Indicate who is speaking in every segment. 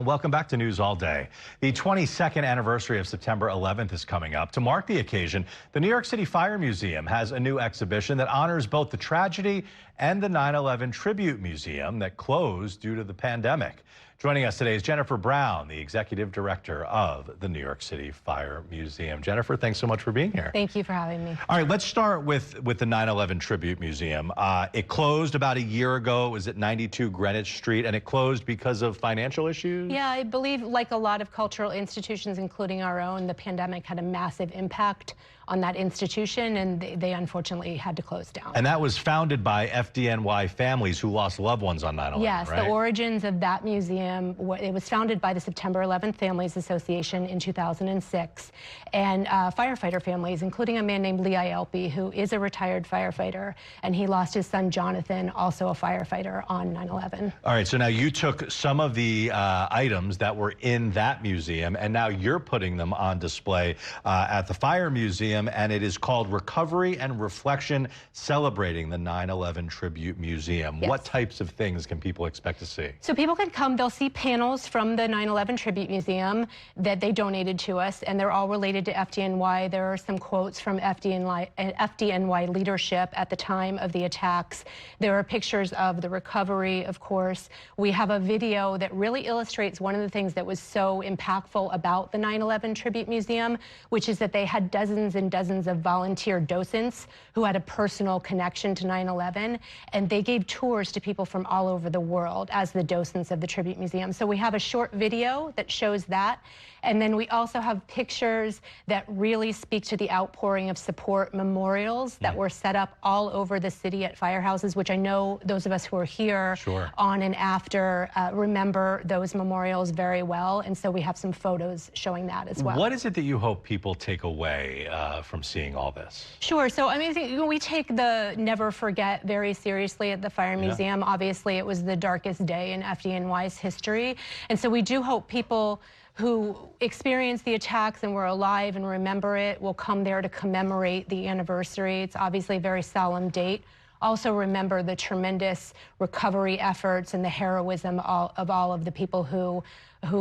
Speaker 1: Welcome back to News All Day. The 22nd anniversary of September 11th is coming up. To mark the occasion, the New York City Fire Museum has a new exhibition that honors both the tragedy and the 9/11 Tribute Museum that closed due to the pandemic. Joining us today is Jennifer Brown, the executive director of the New York City Fire Museum. Jennifer, thanks so much for being here.
Speaker 2: Thank you for having me.
Speaker 1: All right, let's start with the 9/11 Tribute Museum. It closed about a year ago. It was at 92 Greenwich Street, and it closed because of financial issues?
Speaker 2: Yeah, I believe, like a lot of cultural institutions, including our own, the pandemic had a massive impact on that institution, and they unfortunately had to close down.
Speaker 1: And that was founded by FDNY families who lost loved ones on 9/11,
Speaker 2: yes,
Speaker 1: right?
Speaker 2: The origins of that museum, it was founded by the September 11th Families Association in 2006, and firefighter families, including a man named Lee Ielpi, who is a retired firefighter, and he lost his son Jonathan, also a firefighter, on 9/11.
Speaker 1: All right, so now you took some of the items that were in that museum, and now you're putting them on display at the Fire Museum, and it is called Recovery and Reflection, celebrating the 9/11 Tribute Museum.
Speaker 2: Yes.
Speaker 1: What types of things can people expect to see?
Speaker 2: So people can come, they'll see panels from the 9/11 Tribute Museum that they donated to us, and they're all related to FDNY. There are some quotes from FDNY leadership at the time of the attacks. There are pictures of the recovery, of course. We have a video that really illustrates one of the things that was so impactful about the 9/11 Tribute Museum, which is that they had dozens and dozens of volunteer docents who had a personal connection to 9/11, and they gave tours to people from all over the world as the docents of the Tribute Museum. So we have a short video that shows that, and then we also have pictures that really speak to the outpouring of support memorials that were set up all over the city at firehouses, which I know those of us who are here on and after remember those memorials very well, and so we have some photos showing that as well.
Speaker 1: What is it that you hope people take away from seeing all this?
Speaker 2: Sure. So, I mean, we take the never forget very seriously at the Fire Museum. Obviously, it was the darkest day in FDNY's history. And so we do hope people who experienced the attacks and were alive and remember it will come there to commemorate the anniversary. It's obviously a very solemn date. Also remember the tremendous recovery efforts and the heroism of all of the people who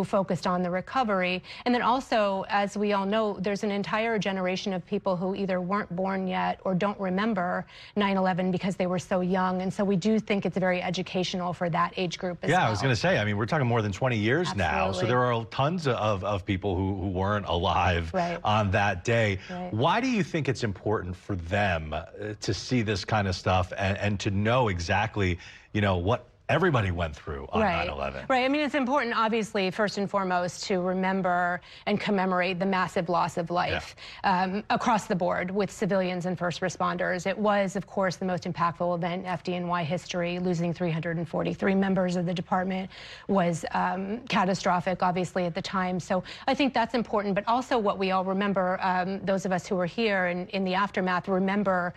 Speaker 2: focused on the recovery. And then also, as we all know, there's an entire generation of people who either weren't born yet or don't remember 9/11 because they were so young. And so we do think it's very educational for that age group as well.
Speaker 1: Yeah, I was going to say, I mean, we're talking more than 20 years now. So there are tons of people who weren't alive on that day. Why do you think it's important for them to see this kind of stuff and to know exactly, you know, what everybody went through on 9/11.
Speaker 2: Right. I mean, it's important, obviously, first and foremost, to remember and commemorate the massive loss of life across the board with civilians and first responders. It was, of course, the most impactful event in FDNY history. Losing 343 members of the department was catastrophic, obviously, at the time. So I think that's important. But also what we all remember, those of us who were here and in the aftermath, remember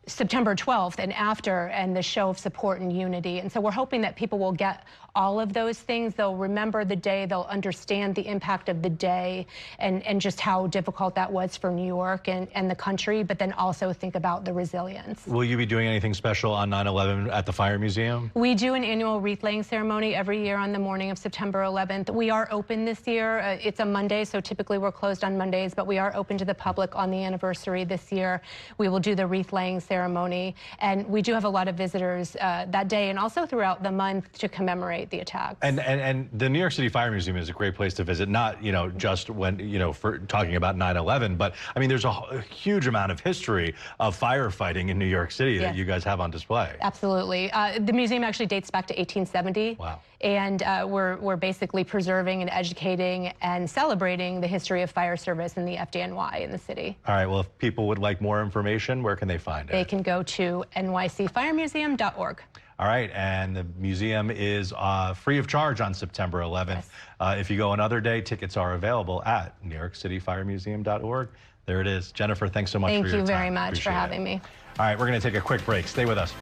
Speaker 2: September 12th and after, and the show of support and unity. And so we're hoping that people will get all of those things. They'll remember the day, they'll understand the impact of the day and just how difficult that was for New York and the country, but then also think about the resilience.
Speaker 1: Will you be doing anything special on 9/11 at the Fire Museum?
Speaker 2: We do an annual wreath-laying ceremony every year on the morning of September 11th. We are open this year. It's a Monday, so typically we're closed on Mondays, but we are open to the public on the anniversary this year. We will do the wreath-laying ceremony, and we do have a lot of visitors that day and also throughout the month to commemorate the attacks.
Speaker 1: And the New York City Fire Museum is a great place to visit, not, you know, just when, you know, for talking about 9/11, but I mean, there's a huge amount of history of firefighting in New York City that you guys have on display.
Speaker 2: Absolutely. The museum actually dates back to 1870.
Speaker 1: Wow.
Speaker 2: And we're basically preserving and educating and celebrating the history of fire service in the FDNY in the city.
Speaker 1: All right, well, if people would like more information, where can they find it?
Speaker 2: They can go to nycfiremuseum.org.
Speaker 1: All right, and the museum is free of charge on September 11th. If you go another day, tickets are available at NewYorkCityFiremuseum.org. There it is. Jennifer, thanks so much for your time.
Speaker 2: Thank you very much for having me.
Speaker 1: All right, we're going to take a quick break. Stay with us.